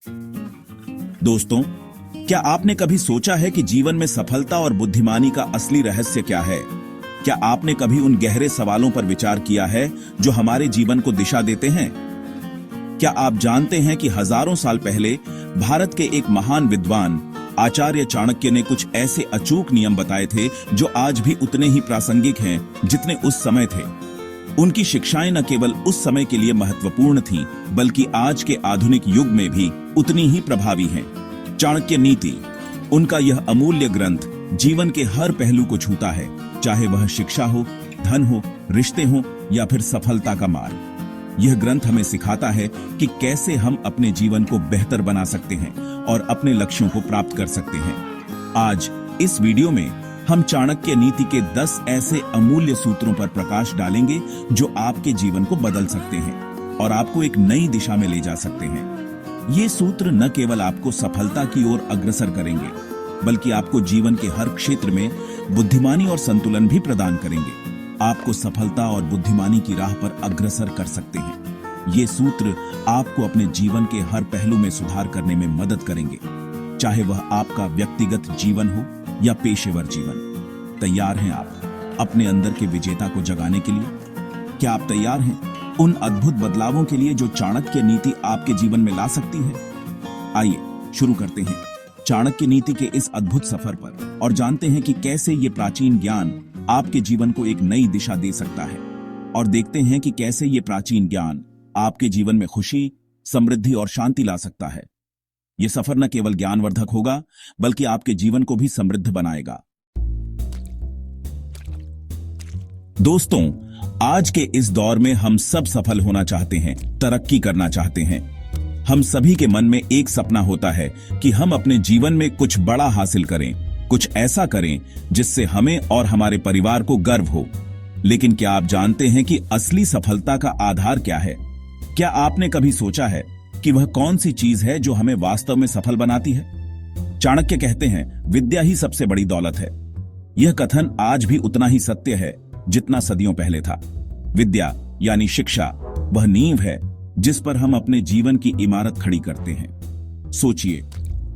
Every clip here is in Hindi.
दोस्तों, क्या आपने कभी सोचा है कि जीवन में सफलता और बुद्धिमानी का असली रहस्य क्या है? क्या आपने कभी उन गहरे सवालों पर विचार किया है जो हमारे जीवन को दिशा देते हैं? क्या आप जानते हैं कि हजारों साल पहले भारत के एक महान विद्वान आचार्य चाणक्य ने कुछ ऐसे अचूक नियम बताए थे जो आज भी उतने ही प्रासंगिक हैं जितने उस समय थे। उनकी शिक्षाएं न केवल उस समय के लिए महत्वपूर्ण थीं, बल्कि आज के आधुनिक युग में भी उतनी ही प्रभावी हैं। चाणक्य नीति, उनका यह अमूल्य ग्रंथ जीवन के हर पहलू को छूता है, चाहे वह शिक्षा हो, धन हो, रिश्ते हो या फिर सफलता का मार्ग। यह ग्रंथ हमें सिखाता है कि कैसे हम अपने जीवन को बेहतर बना सकते हैं और अपने लक्ष्यों को प्राप्त कर सकते हैं। आज इस वीडियो में हम चाणक्य नीति के 10 ऐसे अमूल्य सूत्रों पर प्रकाश डालेंगे जो आपके जीवन को बदल सकते हैं और आपको एक नई दिशा में ले जा सकते हैं। ये सूत्र न केवल आपको सफलता की ओर अग्रसर करेंगे, बल्कि आपको जीवन के हर क्षेत्र में बुद्धिमानी और संतुलन भी प्रदान करेंगे। आपको सफलता और बुद्धिमानी की राह पर अग्रसर कर सकते हैं। ये सूत्र आपको अपने जीवन के हर पहलू में सुधार करने में मदद करेंगे, चाहे वह आपका व्यक्तिगत जीवन हो या पेशेवर जीवन। तैयार हैं आप अपने अंदर के विजेता को जगाने के लिए? क्या आप तैयार हैं उन अद्भुत बदलावों के लिए जो चाणक्य नीति आपके जीवन में ला सकती है? आइए शुरू करते हैं चाणक्य नीति के इस अद्भुत सफर पर और जानते हैं कि कैसे ये प्राचीन ज्ञान आपके जीवन को एक नई दिशा दे सकता है। और देखते हैं कि कैसे ये प्राचीन ज्ञान आपके जीवन में खुशी, समृद्धि और शांति ला सकता है। यह सफर न केवल ज्ञानवर्धक होगा, बल्कि आपके जीवन को भी समृद्ध बनाएगा। दोस्तों, आज के इस दौर में हम सब सफल होना चाहते हैं, तरक्की करना चाहते हैं। हम सभी के मन में एक सपना होता है कि हम अपने जीवन में कुछ बड़ा हासिल करें, कुछ ऐसा करें जिससे हमें और हमारे परिवार को गर्व हो। लेकिन क्या आप जानते हैं कि असली सफलता का आधार क्या है? क्या आपने कभी सोचा है कि वह कौन सी चीज है जो हमें वास्तव में सफल बनाती है? चाणक्य कहते हैं, विद्या ही सबसे बड़ी दौलत है। यह कथन आज भी उतना ही सत्य है जितना सदियों पहले था। विद्या यानी शिक्षा वह नींव है जिस पर हम अपने जीवन की इमारत खड़ी करते हैं। सोचिए,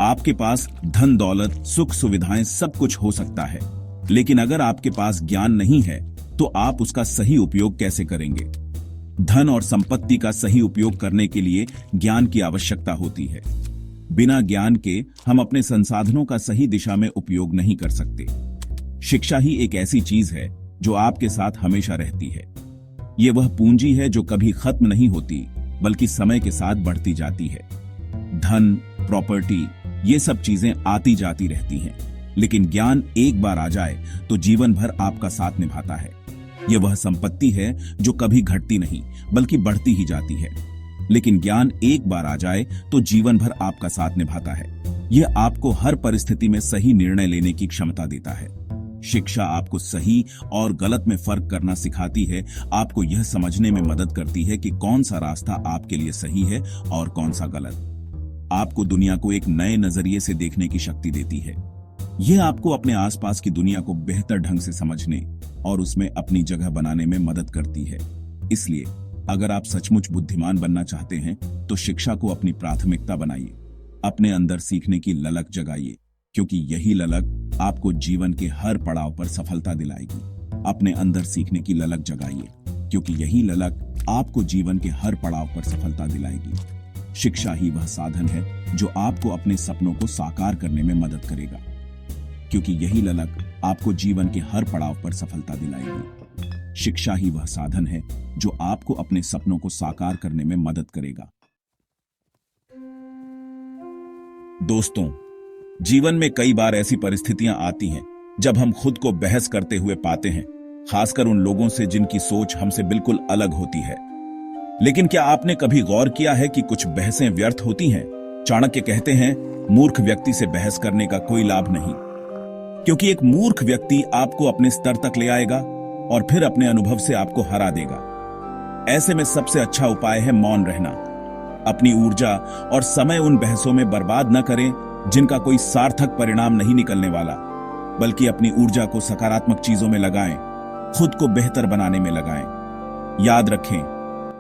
आपके पास धन दौलत, सुख सुविधाएं सब कुछ हो सकता है, लेकिन अगर आपके पास ज्ञान नहीं है तो आप उसका सही उपयोग कैसे करेंगे? धन और संपत्ति का सही उपयोग करने के लिए ज्ञान की आवश्यकता होती है। बिना ज्ञान के हम अपने संसाधनों का सही दिशा में उपयोग नहीं कर सकते। शिक्षा ही एक ऐसी चीज है जो आपके साथ हमेशा रहती है। ये वह पूंजी है जो कभी खत्म नहीं होती, बल्कि समय के साथ बढ़ती जाती है। धन, प्रॉपर्टी, ये सब चीजें आती जाती रहती हैं, लेकिन ज्ञान एक बार आ जाए तो जीवन भर आपका साथ निभाता है। यह वह संपत्ति है जो कभी घटती नहीं, बल्कि बढ़ती ही जाती है। लेकिन ज्ञान एक बार आ जाए तो जीवन भर आपका साथ निभाता है। यह आपको हर परिस्थिति में सही निर्णय लेने की क्षमता देता है। शिक्षा आपको सही और गलत में फर्क करना सिखाती है, आपको यह समझने में मदद करती है कि कौन सा रास्ता आपके लिए सही है और कौन सा गलत। आपको दुनिया को एक नए नजरिए से देखने की शक्ति देती है। यह आपको अपने आसपास की दुनिया को बेहतर ढंग से समझने और उसमें अपनी जगह बनाने में मदद करती है। इसलिए अगर आप सचमुच बुद्धिमान बनना चाहते हैं तो शिक्षा को अपनी प्राथमिकता बनाइए। अपने अंदर सीखने की ललक जगाइए, क्योंकि यही ललक आपको जीवन के हर पड़ाव पर सफलता दिलाएगी। अपने अंदर सीखने की ललक जगाइए, क्योंकि यही ललक आपको जीवन के हर पड़ाव पर सफलता दिलाएगी। शिक्षा ही वह साधन है जो आपको अपने सपनों को साकार करने में मदद करेगा, क्योंकि यही ललक आपको जीवन के हर पड़ाव पर सफलता दिलाएगी। शिक्षा ही वह साधन है जो आपको अपने सपनों को साकार करने में मदद करेगा। दोस्तों, जीवन में कई बार ऐसी परिस्थितियां आती हैं जब हम खुद को बहस करते हुए पाते हैं, खासकर उन लोगों से जिनकी सोच हमसे बिल्कुल अलग होती है। लेकिन क्या आपने कभी गौर किया है कि कुछ बहसें व्यर्थ होती हैं? चाणक्य कहते हैं, मूर्ख व्यक्ति से बहस करने का कोई लाभ नहीं, क्योंकि एक मूर्ख व्यक्ति आपको अपने स्तर तक ले आएगा और फिर अपने अनुभव से आपको हरा देगा। ऐसे में सबसे अच्छा उपाय है मौन रहना। अपनी ऊर्जा और समय उन बहसों में बर्बाद न करें जिनका कोई सार्थक परिणाम नहीं निकलने वाला, बल्कि अपनी ऊर्जा को सकारात्मक चीजों में लगाएं, खुद को बेहतर बनाने में लगाएं। याद रखें,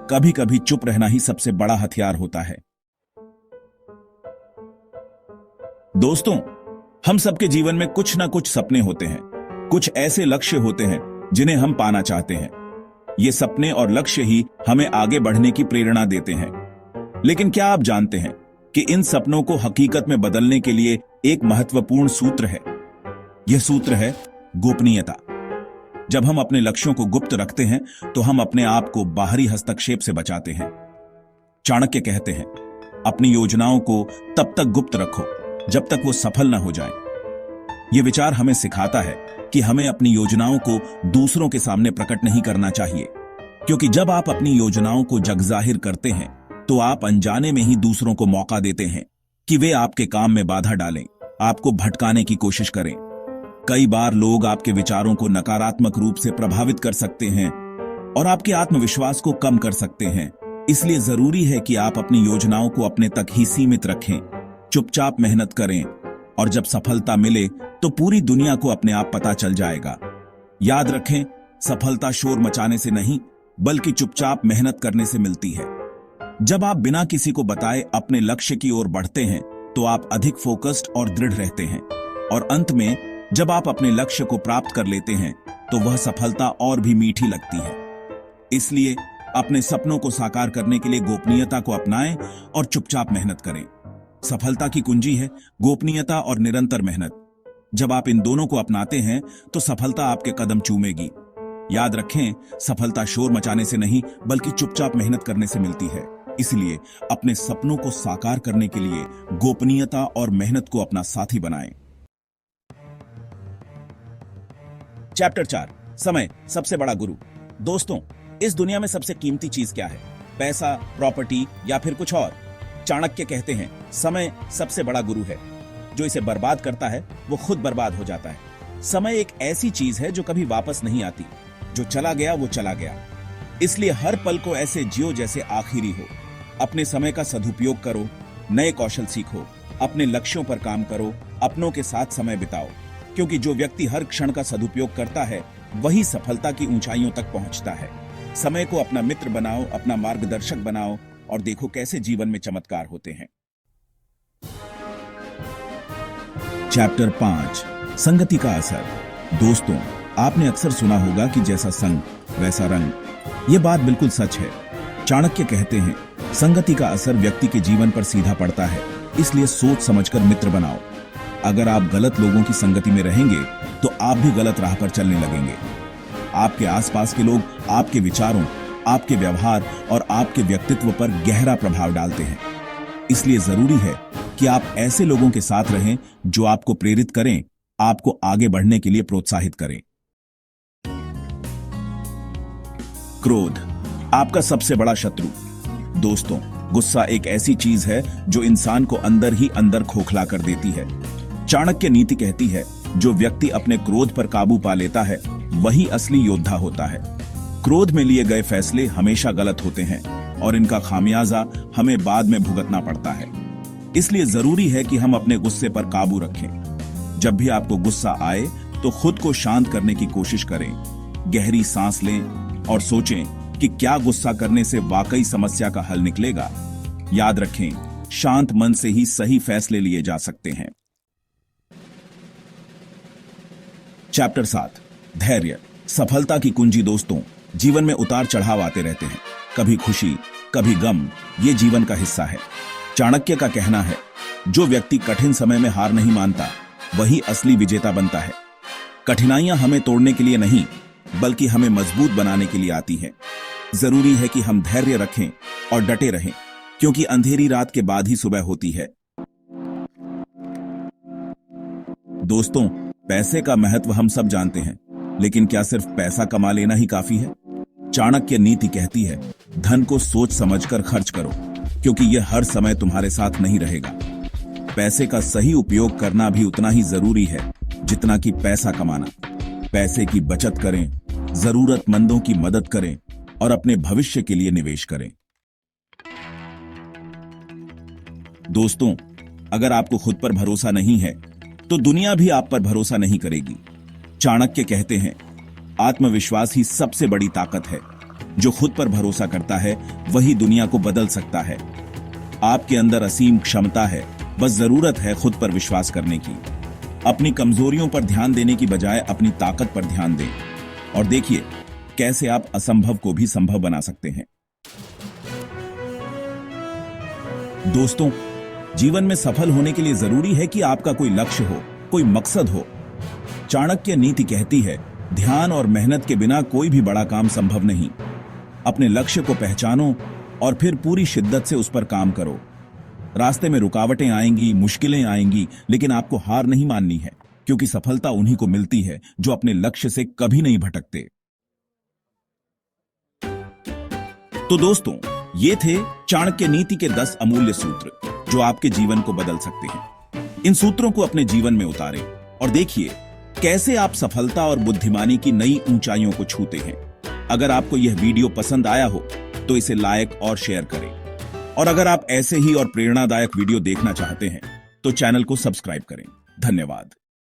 कभी कभी चुप रहना ही सबसे बड़ा हथियार होता है। दोस्तों, हम सबके जीवन में कुछ ना कुछ सपने होते हैं, कुछ ऐसे लक्ष्य होते हैं जिन्हें हम पाना चाहते हैं। ये सपने और लक्ष्य ही हमें आगे बढ़ने की प्रेरणा देते हैं। लेकिन क्या आप जानते हैं कि इन सपनों को हकीकत में बदलने के लिए एक महत्वपूर्ण सूत्र है? यह सूत्र है गोपनीयता। जब हम अपने लक्ष्यों को गुप्त रखते हैं तो हम अपने आप को बाहरी हस्तक्षेप से बचाते हैं। चाणक्य कहते हैं, अपनी योजनाओं को तब तक गुप्त रखो जब तक वो सफल न हो जाए। यह विचार हमें सिखाता है कि हमें अपनी योजनाओं को दूसरों के सामने प्रकट नहीं करना चाहिए, क्योंकि जब आप अपनी योजनाओं को जगजाहिर करते हैं तो आप अनजाने में ही दूसरों को मौका देते हैं कि वे आपके काम में बाधा डालें, आपको भटकाने की कोशिश करें। कई बार लोग आपके विचारों को नकारात्मक रूप से प्रभावित कर सकते हैं और आपके आत्मविश्वास को कम कर सकते हैं। इसलिए जरूरी है कि आप अपनी योजनाओं को अपने तक ही सीमित रखें, चुपचाप मेहनत करें और जब सफलता मिले तो पूरी दुनिया को अपने आप पता चल जाएगा। याद रखें, सफलता शोर मचाने से नहीं बल्कि चुपचाप मेहनत करने से मिलती है। जब आप बिना किसी को बताए अपने लक्ष्य की ओर बढ़ते हैं तो आप अधिक फोकस्ड और दृढ़ रहते हैं और अंत में जब आप अपने लक्ष्य को प्राप्त कर लेते हैं तो वह सफलता और भी मीठी लगती है। इसलिए अपने सपनों को साकार करने के लिए गोपनीयता को अपनाएं और चुपचाप मेहनत करें। सफलता की कुंजी है गोपनीयता और निरंतर मेहनत। जब आप इन दोनों को अपनाते हैं तो सफलता आपके कदम चूमेगी। याद रखें, सफलता शोर मचाने से नहीं बल्कि चुपचाप मेहनत करने से मिलती है। इसलिए अपने सपनों को साकार करने के लिए गोपनीयता और मेहनत को अपना साथी बनाएं। चैप्टर 4, समय सबसे बड़ा गुरु। दोस्तों, इस दुनिया में सबसे कीमती चीज क्या है? पैसा, प्रॉपर्टी या फिर कुछ और? चाणक्य कहते हैं, समय सबसे बड़ा गुरु है। जो इसे बर्बाद करता है वो खुद बर्बाद हो जाता है। समय एक ऐसी चीज है जो कभी वापस नहीं आती। जो चला गया वो चला गया। इसलिए हर पल को ऐसे जियो जैसे आखिरी हो। अपने समय का सदुपयोग करो, नए कौशल सीखो, अपने लक्ष्यों पर काम करो, अपनों के साथ समय बिताओ, क्योंकि जो व्यक्ति हर क्षण का सदुपयोग करता है वही सफलता की ऊंचाइयों तक पहुंचता है। समय को अपना मित्र बनाओ, अपना मार्गदर्शक बनाओ और देखो कैसे जीवन में चमत्कार होते हैं। चैप्टर 5, संगति का असर। दोस्तों, आपने अक्सर सुना होगा कि जैसा संग वैसा रंग। यह बात बिल्कुल सच है। चाणक्य कहते हैं, संगति का असर व्यक्ति के जीवन पर सीधा पड़ता है, इसलिए सोच समझकर मित्र बनाओ। अगर आप गलत लोगों की संगति में रहेंगे तो आप भी गलत राह पर चलने लगेंगे। आपके आसपास के लोग आपके विचारों, आपके व्यवहार और आपके व्यक्तित्व पर गहरा प्रभाव डालते हैं। इसलिए जरूरी है कि आप ऐसे लोगों के साथ रहें जो आपको प्रेरित करें, आपको आगे बढ़ने के लिए प्रोत्साहित करें। क्रोध, आपका सबसे बड़ा शत्रु। दोस्तों, गुस्सा एक ऐसी चीज है जो इंसान को अंदर ही अंदर खोखला कर देती है। चाणक्य नीति कहती है, जो व्यक्ति अपने क्रोध पर काबू पा लेता है वही असली योद्धा होता है। क्रोध में लिए गए फैसले हमेशा गलत होते हैं और इनका खामियाजा हमें बाद में भुगतना पड़ता है। इसलिए जरूरी है कि हम अपने गुस्से पर काबू रखें। जब भी आपको गुस्सा आए तो खुद को शांत करने की कोशिश करें। गहरी सांस लें और सोचें कि क्या गुस्सा करने से वाकई समस्या का हल निकलेगा। याद रखें, शांत मन से ही सही फैसले लिए जा सकते हैं। चैप्टर 7, धैर्य, सफलता की कुंजी। दोस्तों, जीवन में उतार चढ़ाव आते रहते हैं, कभी खुशी कभी गम, ये जीवन का हिस्सा है। चाणक्य का कहना है, जो व्यक्ति कठिन समय में हार नहीं मानता वही असली विजेता बनता है। कठिनाइयां हमें तोड़ने के लिए नहीं बल्कि हमें मजबूत बनाने के लिए आती हैं। जरूरी है कि हम धैर्य रखें और डटे रहें, क्योंकि अंधेरी रात के बाद ही सुबह होती है। दोस्तों, पैसे का महत्व हम सब जानते हैं, लेकिन क्या सिर्फ पैसा कमा लेना ही काफी है? चाणक्य नीति कहती है, धन को सोच समझकर खर्च करो, क्योंकि यह हर समय तुम्हारे साथ नहीं रहेगा। पैसे का सही उपयोग करना भी उतना ही जरूरी है जितना कि पैसा कमाना। पैसे की बचत करें, जरूरतमंदों की मदद करें और अपने भविष्य के लिए निवेश करें। दोस्तों, अगर आपको खुद पर भरोसा नहीं है तो दुनिया भी आप पर भरोसा नहीं करेगी। चाणक्य कहते हैं, आत्मविश्वास ही सबसे बड़ी ताकत है। जो खुद पर भरोसा करता है वही दुनिया को बदल सकता है। आपके अंदर असीम क्षमता है, बस जरूरत है खुद पर विश्वास करने की। अपनी कमजोरियों पर ध्यान देने की बजाय अपनी ताकत पर ध्यान दें और देखिए कैसे आप असंभव को भी संभव बना सकते हैं। दोस्तों, जीवन में सफल होने के लिए जरूरी है कि आपका कोई लक्ष्य हो, कोई मकसद हो। चाणक्य नीति कहती है, ध्यान और मेहनत के बिना कोई भी बड़ा काम संभव नहीं। अपने लक्ष्य को पहचानो और फिर पूरी शिद्दत से उस पर काम करो। रास्ते में रुकावटें आएंगी, मुश्किलें आएंगी, लेकिन आपको हार नहीं माननी है, क्योंकि सफलता उन्हीं को मिलती है जो अपने लक्ष्य से कभी नहीं भटकते। तो दोस्तों, ये थे चाणक्य नीति के 10 अमूल्य सूत्र जो आपके जीवन को बदल सकते हैं। इन सूत्रों को अपने जीवन में उतारें और देखिए कैसे आप सफलता और बुद्धिमानी की नई ऊंचाइयों को छूते हैं। अगर आपको यह वीडियो पसंद आया हो तो इसे लाइक और शेयर करें, और अगर आप ऐसे ही और प्रेरणादायक वीडियो देखना चाहते हैं तो चैनल को सब्सक्राइब करें। धन्यवाद।